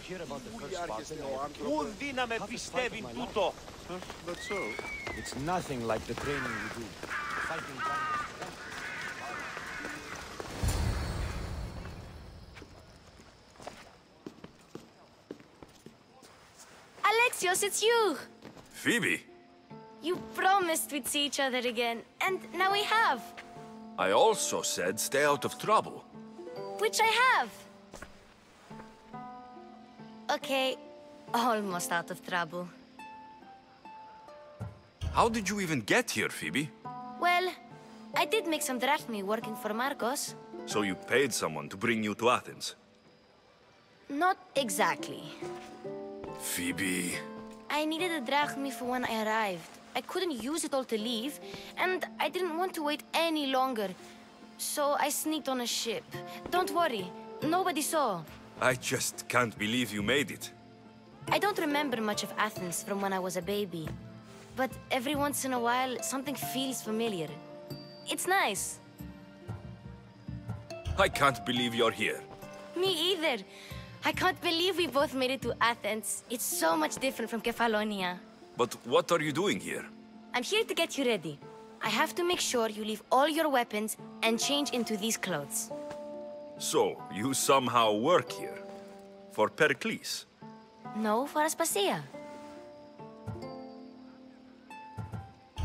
hear about the first Spartan? Πού δύναμε πιστεύει τούτο. That's so. It's nothing like the training we do. Fighting Alexios, it's you! Phoebe? You promised we'd see each other again, and now we have. I also said stay out of trouble. Which I have. Okay, almost out of trouble. How did you even get here, Phoebe? Well, I did make some drachmi working for Marcos. So you paid someone to bring you to Athens? Not exactly. Phoebe... I needed a drachmi for when I arrived. I couldn't use it all to leave, and I didn't want to wait any longer. So I sneaked on a ship. Don't worry, nobody saw. I just can't believe you made it. I don't remember much of Athens from when I was a baby. But every once in a while, something feels familiar. It's nice. I can't believe you're here. Me either. I can't believe we both made it to Athens. It's so much different from Kefalonia. But what are you doing here? I'm here to get you ready. I have to make sure you leave all your weapons and change into these clothes. So, you somehow work here? For Périclès? No, for Aspasia.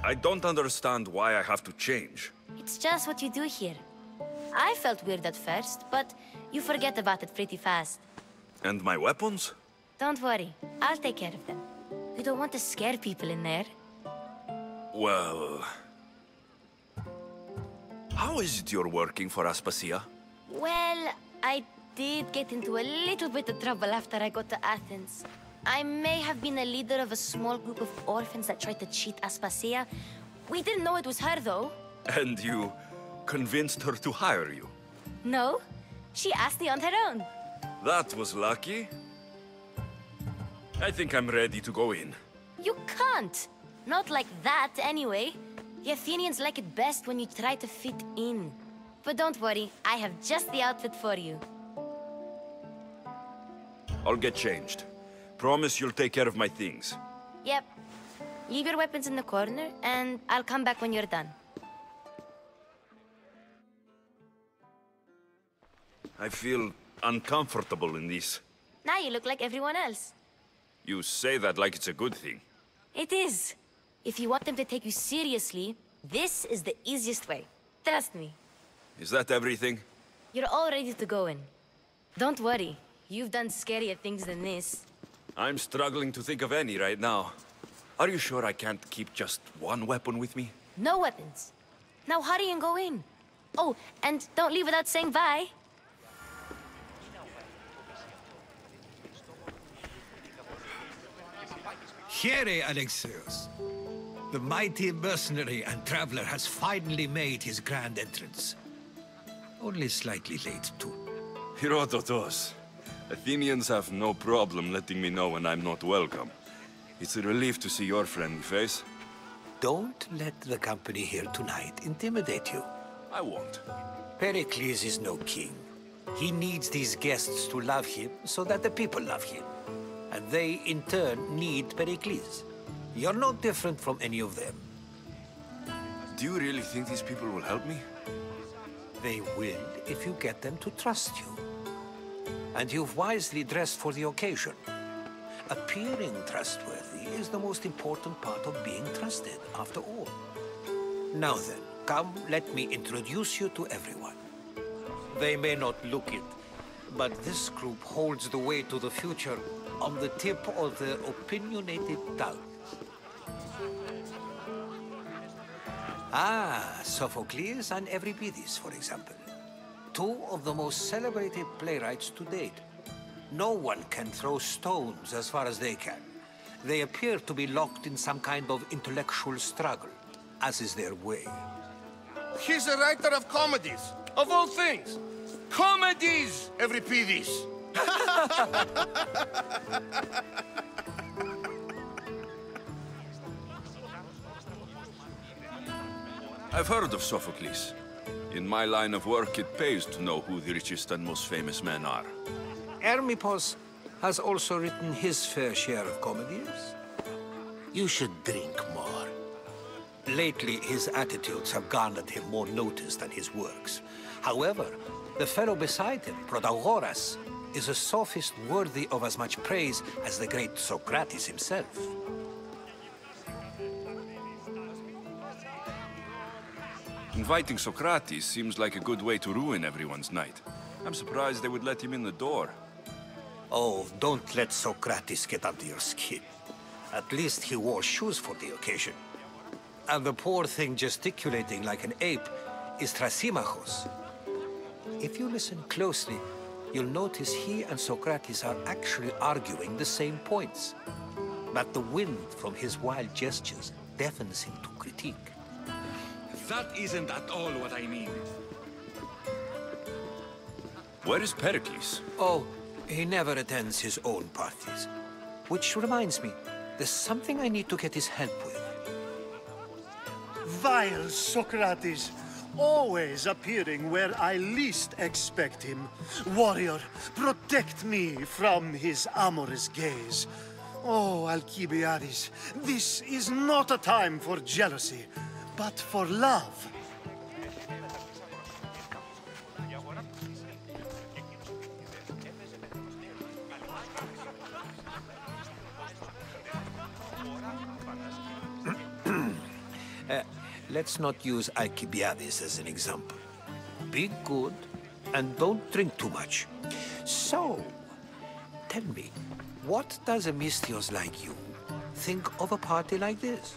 I don't understand why I have to change. It's just what you do here. I felt weird at first, but you forget about it pretty fast. And my weapons? Don't worry, I'll take care of them. You don't want to scare people in there. Well... How is it you're working for Aspasia? Well, I did get into a little bit of trouble after I got to Athens. I may have been a leader of a small group of orphans that tried to cheat Aspasia. We didn't know it was her, though. And you convinced her to hire you? No, she asked me on her own. That was lucky. I think I'm ready to go in. You can't. Not like that, anyway. The Athenians like it best when you try to fit in. But don't worry, I have just the outfit for you. I'll get changed. Promise you'll take care of my things. Yep. Leave your weapons in the corner, and I'll come back when you're done. I feel uncomfortable in this. Now you look like everyone else. You say that like it's a good thing. It is. If you want them to take you seriously, this is the easiest way. Trust me. Is that everything? You're all ready to go in. Don't worry. You've done scarier things than this. I'm struggling to think of any right now. Are you sure I can't keep just one weapon with me? No weapons. Now hurry and go in. Oh, and don't leave without saying bye. Here, Alexios. The mighty mercenary and traveler has finally made his grand entrance. Only slightly late, too. Herodotus. Athenians have no problem letting me know when I'm not welcome. It's a relief to see your friendly face. Don't let the company here tonight intimidate you. I won't. Périclès is no king. He needs these guests to love him so that the people love him. And they, in turn, need Périclès. You're no different from any of them. Do you really think these people will help me? They will if you get them to trust you. And you've wisely dressed for the occasion. Appearing trustworthy is the most important part of being trusted, after all. Now then, come, let me introduce you to everyone. They may not look it, but this group holds the way to the future on the tip of their opinionated tongues. Ah, Sophocles and Euripides, for example. Two of the most celebrated playwrights to date. No one can throw stones as far as they can. They appear to be locked in some kind of intellectual struggle, as is their way. He's a writer of comedies, of all things. Comedies, Euripides. I've heard of Sophocles. In my line of work, it pays to know who the richest and most famous men are. Hermippos, has also written his fair share of comedies. You should drink more. Lately, his attitudes have garnered him more notice than his works. However, the fellow beside him, Protagoras, is a sophist worthy of as much praise as the great Socrates himself. Inviting Socrates seems like a good way to ruin everyone's night. I'm surprised they would let him in the door. Oh, don't let Socrates get under your skin. At least he wore shoes for the occasion. And the poor thing gesticulating like an ape is Thrasymachos. If you listen closely, you'll notice he and Socrates are actually arguing the same points. But the wind from his wild gestures deafens him to critique. That isn't at all what I mean. Where is Pericles? Oh, he never attends his own parties. Which reminds me, there's something I need to get his help with. Vile Socrates, always appearing where I least expect him. Warrior, protect me from his amorous gaze. Oh, Alcibiades, this is not a time for jealousy, but for love. Let's not use Alcibiades as an example. Be good and don't drink too much. So, tell me, what does a Mystios like you think of a party like this?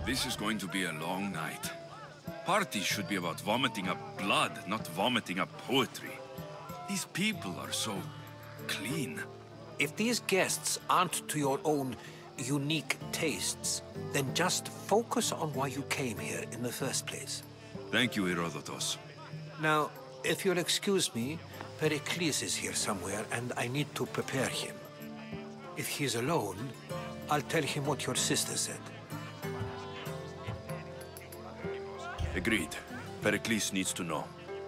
This is going to be a long night. Parties should be about vomiting up blood, not vomiting up poetry. These people are so clean. If these guests aren't to your own unique tastes, then just focus on why you came here in the first place. Thank you, Herodotus. Now, if you'll excuse me, Périclès is here somewhere, and I need to prepare him. If he's alone, I'll tell him what your sister said. Agreed. Periclès needs to know.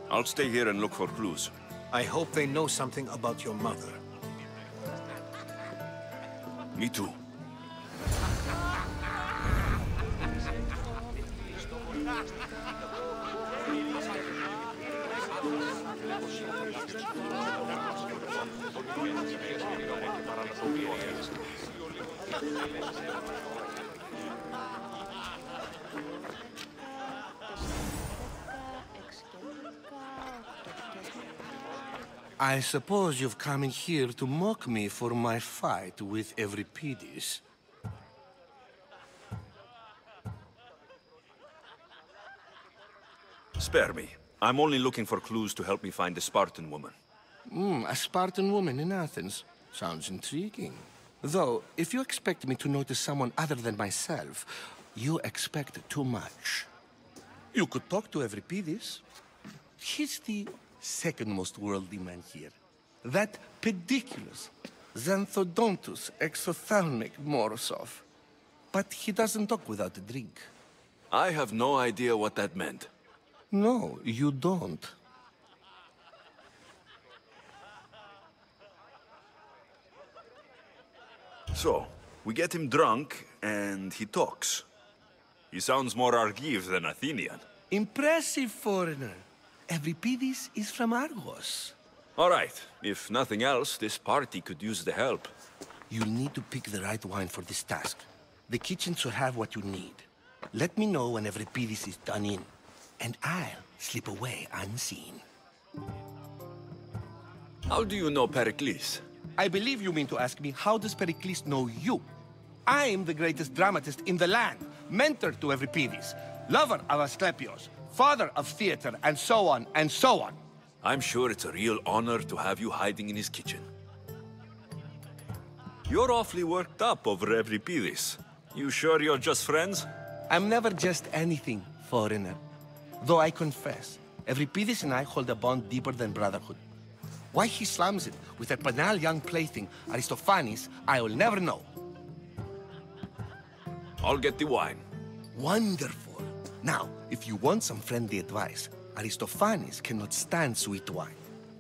I'll stay here and look for clues. I hope they know something about your mother. Me too. I suppose you've come in here to mock me for my fight with Euripides. Spare me. I'm only looking for clues to help me find the Spartan woman. A Spartan woman in Athens. Sounds intriguing. Though, if you expect me to notice someone other than myself, you expect too much. You could talk to Euripides. He's the second most worldly man here. That pediculous, xanthodontus exophthalmic Morosov. But he doesn't talk without a drink. I have no idea what that meant. No, you don't. So, we get him drunk, and he talks. He sounds more Argive than Athenian. Impressive, foreigner. Euripides is from Argos. All right. If nothing else, this party could use the help. You'll need to pick the right wine for this task. The kitchen should have what you need. Let me know when Euripides is done in, and I'll slip away unseen. How do you know Periclès? I believe you mean to ask me, how does Periclès know you? I'm the greatest dramatist in the land, mentor to Euripides, lover of Asclepios, father of theater, and so on, and so on. I'm sure it's a real honor to have you hiding in his kitchen. You're awfully worked up over Euripides. You sure you're just friends? I'm never just anything, foreigner. Though I confess, Euripides and I hold a bond deeper than brotherhood. Why he slams it with that banal young plaything, Aristophanes, I will never know. I'll get the wine. Wonderful. Now, if you want some friendly advice, Aristophanes cannot stand sweet wine.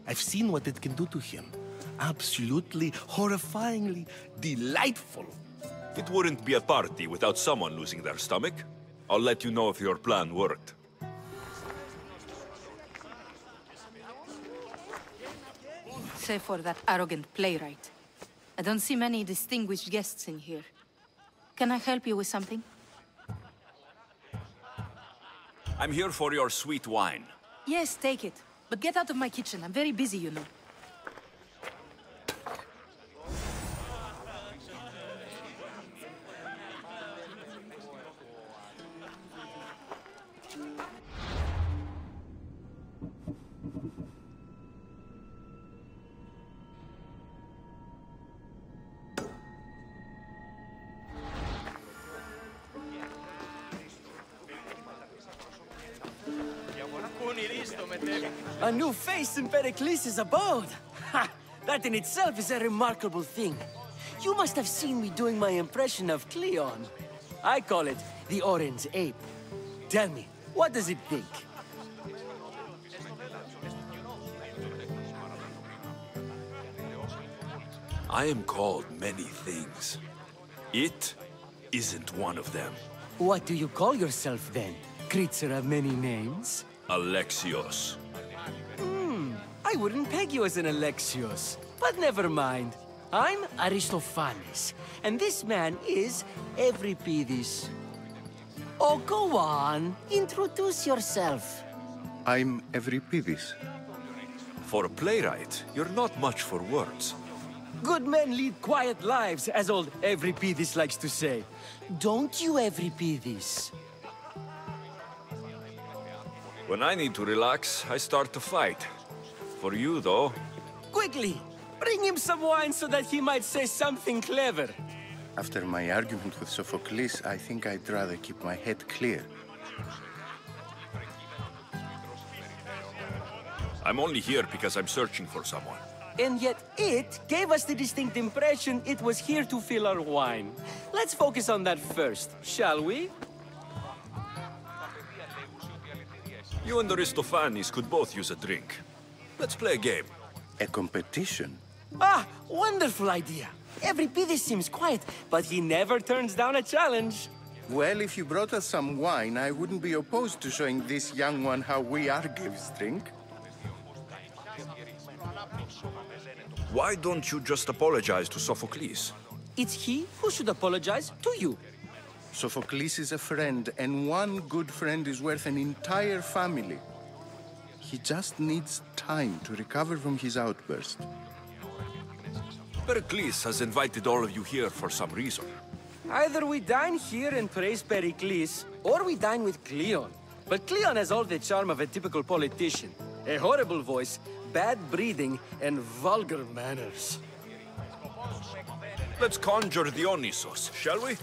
I've seen what it can do to him. Absolutely, horrifyingly delightful. It wouldn't be a party without someone losing their stomach. I'll let you know if your plan worked. Save for that arrogant playwright. I don't see many distinguished guests in here. Can I help you with something? I'm here for your sweet wine. Yes, take it. But get out of my kitchen. I'm very busy, you know. A new face in Périclès' abode! Ha! That in itself is a remarkable thing. You must have seen me doing my impression of Cleon. I call it the Orange Ape. Tell me, what does it think? I am called many things. It isn't one of them. What do you call yourself then? Creature of many names? Alexios. I wouldn't peg you as an Alexios, but never mind. I'm Aristophanes, and this man is Euripides. Oh, go on. Introduce yourself. I'm Euripides. For a playwright, you're not much for words. Good men lead quiet lives, as old Euripides likes to say. Don't you, Euripides? When I need to relax, I start to fight. For you, though... Quickly! Bring him some wine so that he might say something clever. After my argument with Sophocles, I think I'd rather keep my head clear. I'm only here because I'm searching for someone. And yet it gave us the distinct impression it was here to fill our wine. Let's focus on that first, shall we? You and Aristophanes could both use a drink. Let's play a game. A competition? Ah, wonderful idea. Euripides seems quiet, but he never turns down a challenge. Well, if you brought us some wine, I wouldn't be opposed to showing this young one how we Argives drink. Why don't you just apologize to Sophocles? It's he who should apologize to you. Sophocles is a friend, and one good friend is worth an entire family. He just needs time to recover from his outburst. Pericles has invited all of you here for some reason. Either we dine here and praise Périclès, or we dine with Cleon. But Cleon has all the charm of a typical politician. A horrible voice, bad breeding, and vulgar manners. Let's conjure Dionysos, shall we?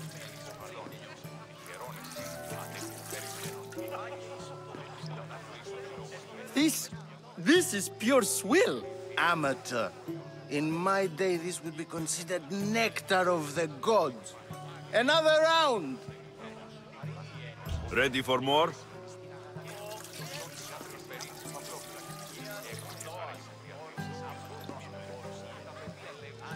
This is pure swill. Amateur. In my day, this would be considered nectar of the gods. Another round! Ready for more?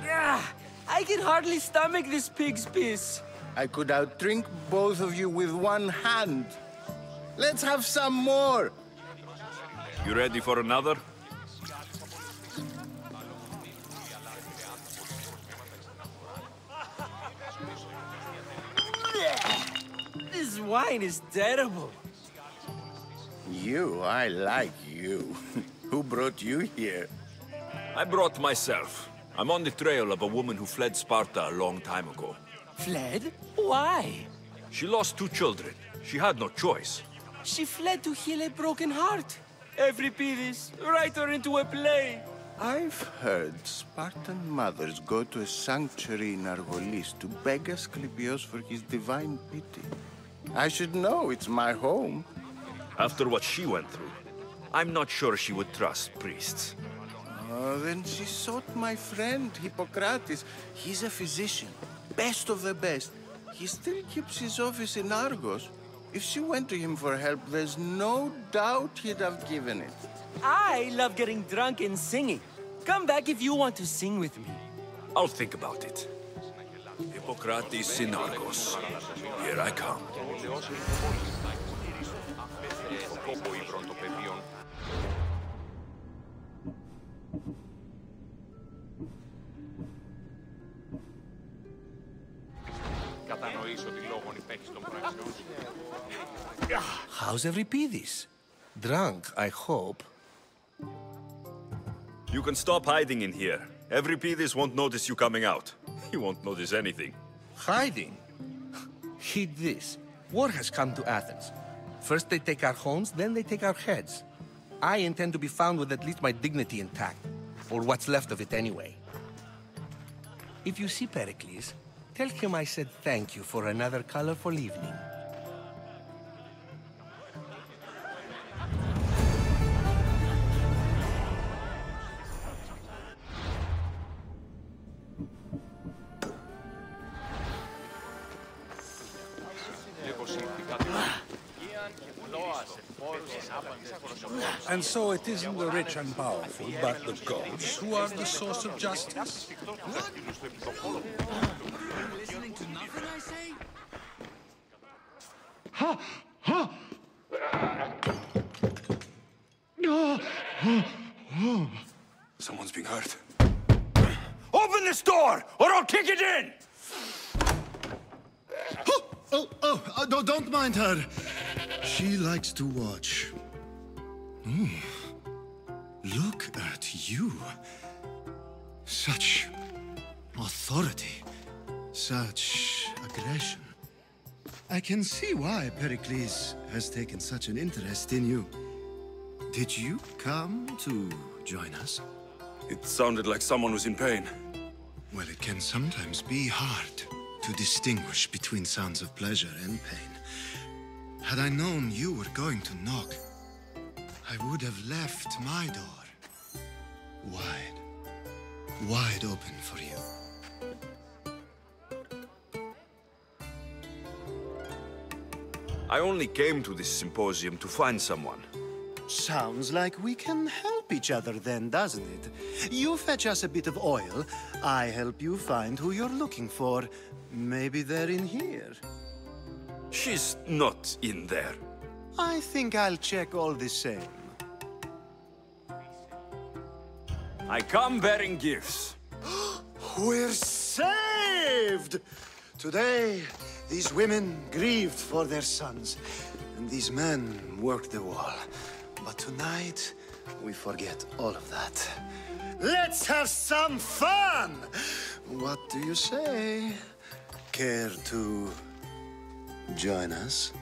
Yeah, I can hardly stomach this pig's piss. I could outdrink both of you with one hand. Let's have some more! You ready for another? This wine is terrible. I like you. Who brought you here? I brought myself. I'm on the trail of a woman who fled Sparta a long time ago. Fled? Why? She lost 2 children. She had no choice. She fled to heal a broken heart. Euripides, write her into a play. I've heard Spartan mothers go to a sanctuary in Argolis to beg Asclepios for his divine pity. I should know, it's my home. After what she went through, I'm not sure she would trust priests. Oh, then she sought my friend, Hippocrates. He's a physician, best of the best. He still keeps his office in Argos. If she went to him for help, there's no doubt he'd have given it. I love getting drunk and singing. Come back if you want to sing with me. I'll think about it. Hippocrates Synargos. Here I come. How's Euripides? Drunk, I hope. You can stop hiding in here. Euripides won't notice you coming out. He won't notice anything. Hiding? Heed this. War has come to Athens. First they take our homes, then they take our heads. I intend to be found with at least my dignity intact. Or what's left of it anyway. If you see Périclès, tell him I said thank you for another colorful evening. And so it isn't the rich and powerful, but the gods who are the source of justice? What? Listening to nothing I say? Ha! Ha! Someone's being hurt. Open this door, or I'll kick it in! Don't mind her. She likes to watch. Look at you. Such authority. Such aggression. I can see why Périclès has taken such an interest in you. Did you come to join us? It sounded like someone was in pain. Well, it can sometimes be hard to distinguish between sounds of pleasure and pain. Had I known you were going to knock, I would have left my door wide open for you. I only came to this symposium to find someone. Sounds like we can help each other then, doesn't it? You fetch us a bit of oil, I help you find who you're looking for. Maybe they're in here. She's not in there. I think I'll check all the same. I come bearing gifts. We're saved! Today, these women grieved for their sons, and these men worked the wall. But tonight, we forget all of that. Let's have some fun! What do you say? Care to join us?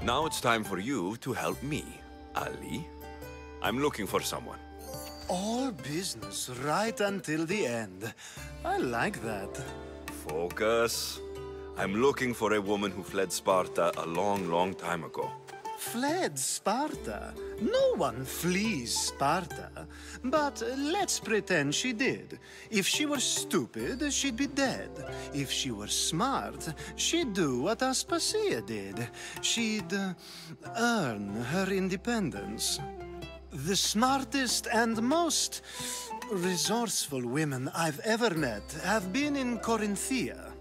Now it's time for you to help me, Ali. I'm looking for someone. All business right until the end. I like that. Focus. I'm looking for a woman who fled Sparta a long, long time ago. Fled Sparta? No one flees Sparta. But let's pretend she did. If she were stupid, she'd be dead. If she were smart, she'd do what Aspasia did. She'd earn her independence. The smartest and most resourceful women I've ever met have been in Corinthia.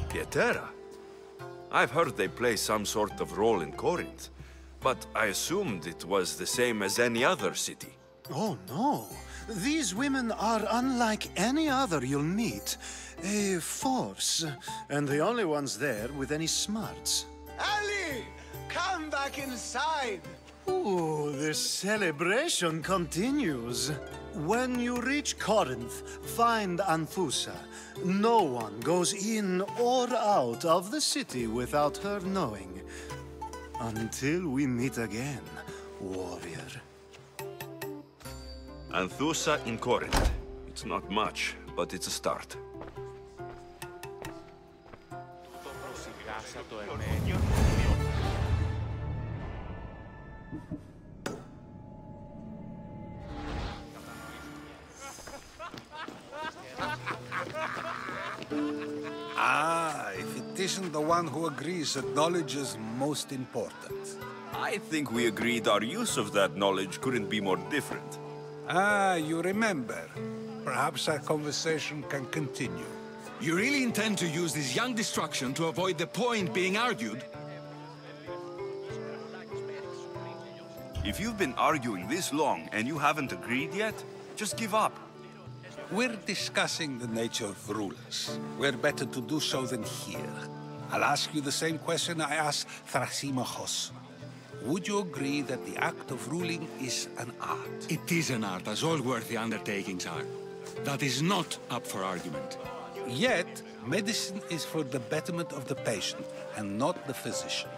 Pietera? I've heard they play some sort of role in Corinth, but I assumed it was the same as any other city. Oh, no. These women are unlike any other you'll meet. A force, and the only ones there with any smarts. Ali! Come back inside! Ooh, the celebration continues. When you reach Corinth, find Anthusa. No one goes in or out of the city without her knowing. Until we meet again, warrior. Anthusa in Corinth. It's not much, but it's a start. isn't the one who agrees that knowledge is most important. I think we agreed our use of that knowledge couldn't be more different. Ah, you remember. Perhaps our conversation can continue. You really intend to use this young destruction to avoid the point being argued? If you've been arguing this long and you haven't agreed yet, just give up. We're discussing the nature of rulers. We're better to do so than here. I'll ask you the same question I asked Thrasimachos. Would you agree that the act of ruling is an art? It is an art, as all worthy undertakings are. That is not up for argument. Yet, medicine is for the betterment of the patient, and not the physician.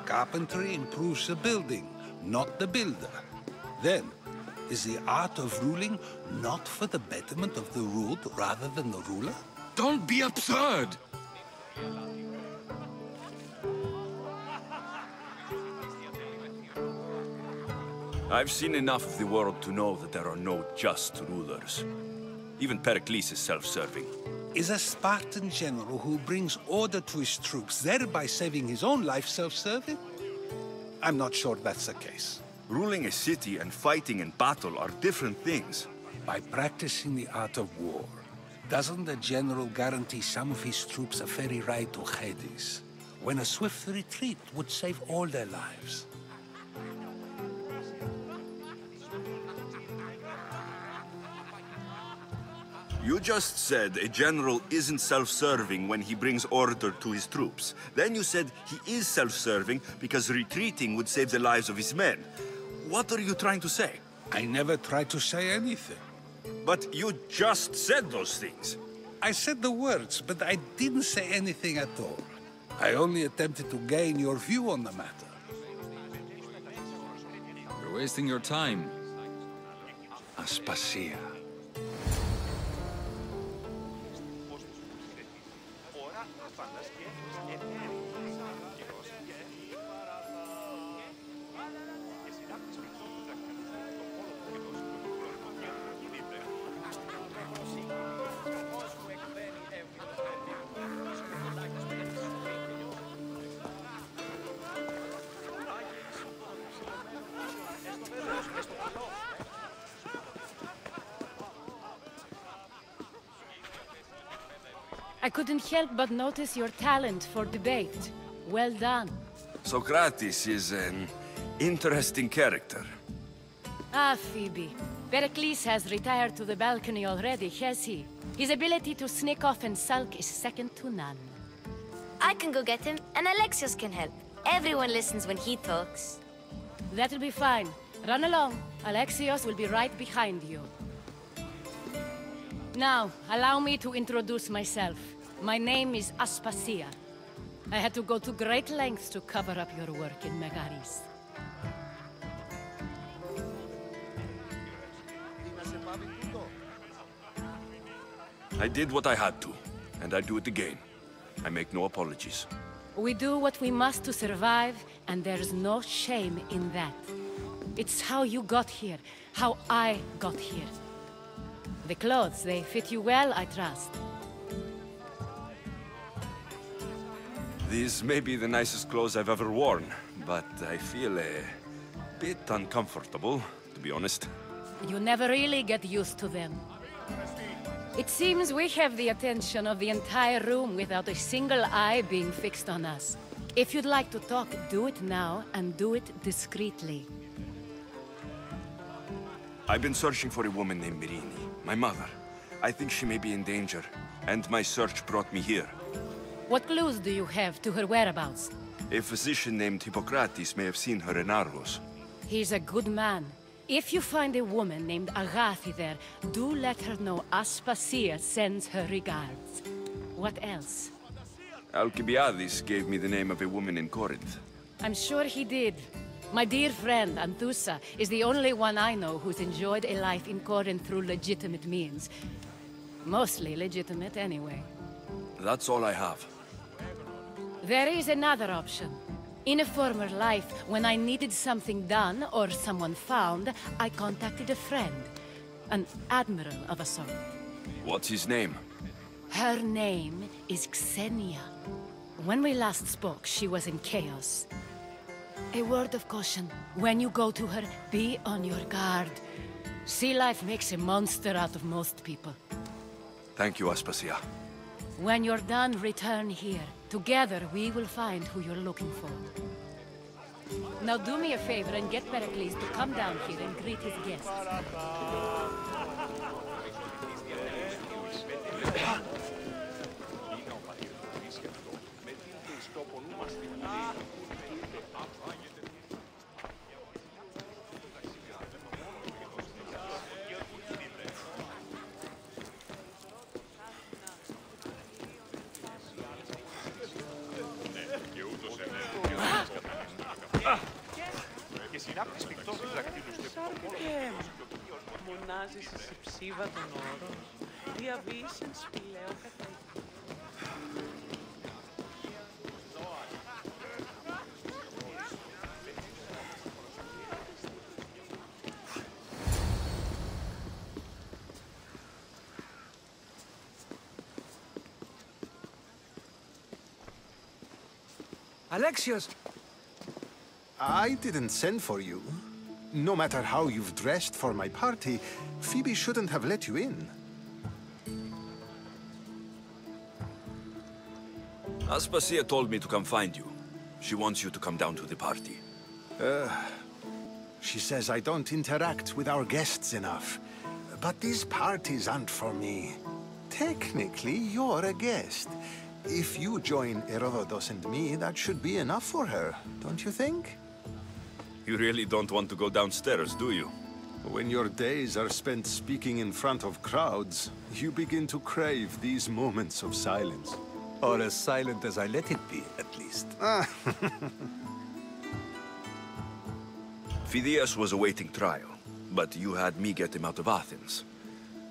Carpentry improves the building, not the builder. Then, is the art of ruling not for the betterment of the ruled rather than the ruler? Don't be absurd! I've seen enough of the world to know that there are no just rulers. Even Périclès is self-serving. Is a Spartan general who brings order to his troops, thereby saving his own life, self-serving? I'm not sure that's the case. Ruling a city and fighting in battle are different things. By practicing the art of war, doesn't the general guarantee some of his troops a ferry ride to Hades, when a swift retreat would save all their lives? You just said a general isn't self-serving when he brings order to his troops. Then you said he is self-serving because retreating would save the lives of his men. What are you trying to say? I never tried to say anything. But you just said those things. I said the words, but I didn't say anything at all. I only attempted to gain your view on the matter. You're wasting your time. Aspasia. I couldn't help but notice your talent for debate. Well done. Socrates is an interesting character. Ah, Phoebe. Périclès has retired to the balcony already, has he? His ability to sneak off and sulk is second to none. I can go get him, and Alexios can help. Everyone listens when he talks. That'll be fine. Run along. Alexios will be right behind you. Now, allow me to introduce myself. My name is Aspasia. I had to go to great lengths to cover up your work in Megaris. I did what I had to, and I do it again. I make no apologies. We do what we must to survive, and there's no shame in that. It's how you got here, how I got here. The clothes, they fit you well, I trust. These may be the nicest clothes I've ever worn, but I feel a bit uncomfortable, to be honest. You never really get used to them. It seems we have the attention of the entire room without a single eye being fixed on us. If you'd like to talk, do it now, and do it discreetly. I've been searching for a woman named Mirini, my mother. I think she may be in danger, and my search brought me here. What clues do you have to her whereabouts? A physician named Hippocrates may have seen her in Argos. He's a good man. If you find a woman named Agathi there, do let her know Aspasia sends her regards. What else? Alcibiades gave me the name of a woman in Corinth. I'm sure he did. My dear friend, Anthusa, is the only one I know who's enjoyed a life in Corinth through legitimate means. Mostly legitimate, anyway. That's all I have. There is another option. In a former life, when I needed something done or someone found, I contacted a friend. An admiral of a sort. What's his name? Her name is Xenia. When we last spoke, she was in chaos. A word of caution. When you go to her, be on your guard. Sea life makes a monster out of most people. Thank you, Aspasia. When you're done, return here. Together, we will find who you're looking for. Now do me a favor and get Périclès to come down here and greet his guests. Μονάζεσαι σε ψίβα των όρων. Διαβήσεν σπηλαίο κατά. Alexios! I didn't send for you. No matter how you've dressed for my party, Phoebe shouldn't have let you in. Aspasia told me to come find you. She wants you to come down to the party. She says I don't interact with our guests enough. But these parties aren't for me. Technically, you're a guest. If you join Herodotus and me, that should be enough for her, don't you think? You really don't want to go downstairs, do you? When your days are spent speaking in front of crowds, you begin to crave these moments of silence. Or as silent as I let it be, at least. Phidias was awaiting trial, but you had me get him out of Athens.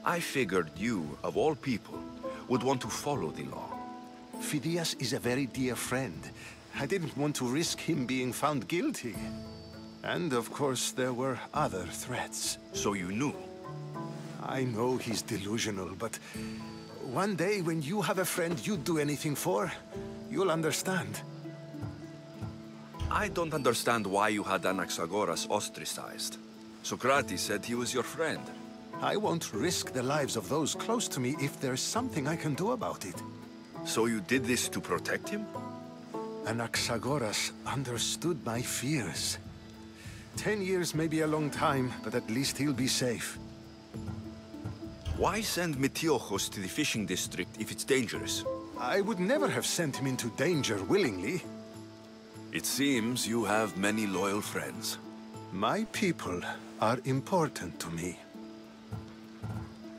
I figured you, of all people, would want to follow the law. Phidias is a very dear friend. I didn't want to risk him being found guilty. And of course, there were other threats. So you knew? I know he's delusional, but one day when you have a friend you'd do anything for, you'll understand. I don't understand why you had Anaxagoras ostracized. Socrates said he was your friend. I won't risk the lives of those close to me if there's something I can do about it. So you did this to protect him? Anaxagoras understood my fears. 10 years may be a long time, but at least he'll be safe. Why send Metiochos to the fishing district if it's dangerous? I would never have sent him into danger willingly. It seems you have many loyal friends. My people are important to me.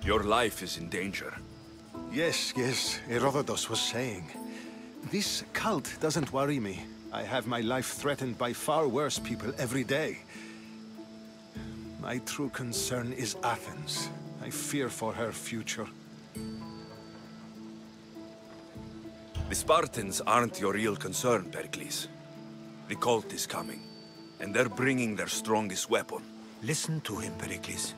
Your life is in danger. Yes, Herodotus was saying. This cult doesn't worry me. I have my life threatened by far worse people every day. My true concern is Athens. I fear for her future. The Spartans aren't your real concern, Périclès. The cult is coming, and they're bringing their strongest weapon. Listen to him, Périclès.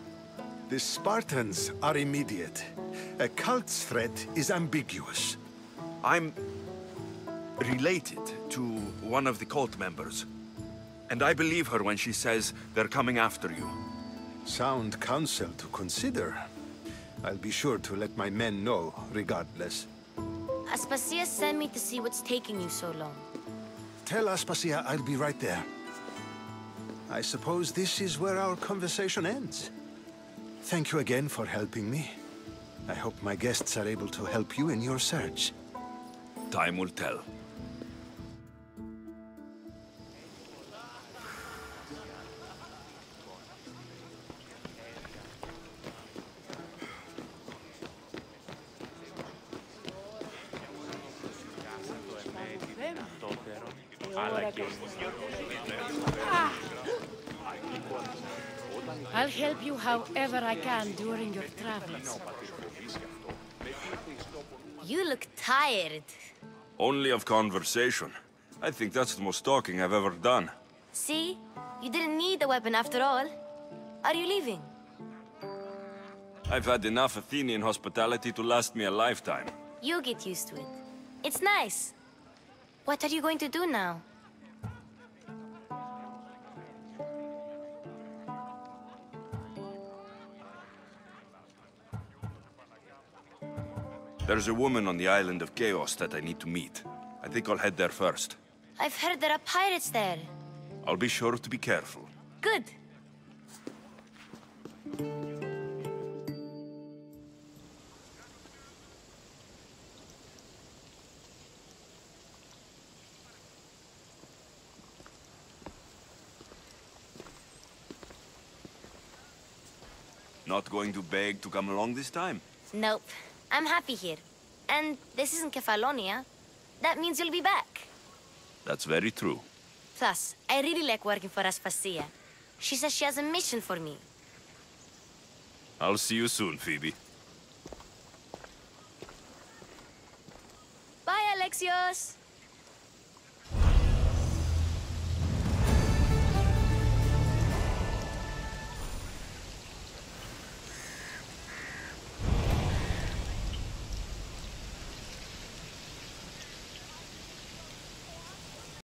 The Spartans are immediate. A cult's threat is ambiguous. I'm related to one of the cult members. And I believe her when she says they're coming after you. Sound counsel to consider. I'll be sure to let my men know, regardless. Aspasia sent me to see what's taking you so long. Tell Aspasia I'll be right there. I suppose this is where our conversation ends. Thank you again for helping me. I hope my guests are able to help you in your search. Time will tell. I'll help you however I can during your travels. You look tired. Only of conversation. I think that's the most talking I've ever done. See? You didn't need the weapon after all. Are you leaving? I've had enough Athenian hospitality to last me a lifetime. You'll get used to it. It's nice. What are you going to do now? There's a woman on the island of Chaos that I need to meet. I think I'll head there first. I've heard there are pirates there. I'll be sure to be careful. Good. Not going to beg to come along this time? Nope. I'm happy here. And this isn't Kefalonia. That means you'll be back. That's very true. Plus, I really like working for Aspasia. She says she has a mission for me. I'll see you soon, Phoebe. Bye, Alexios!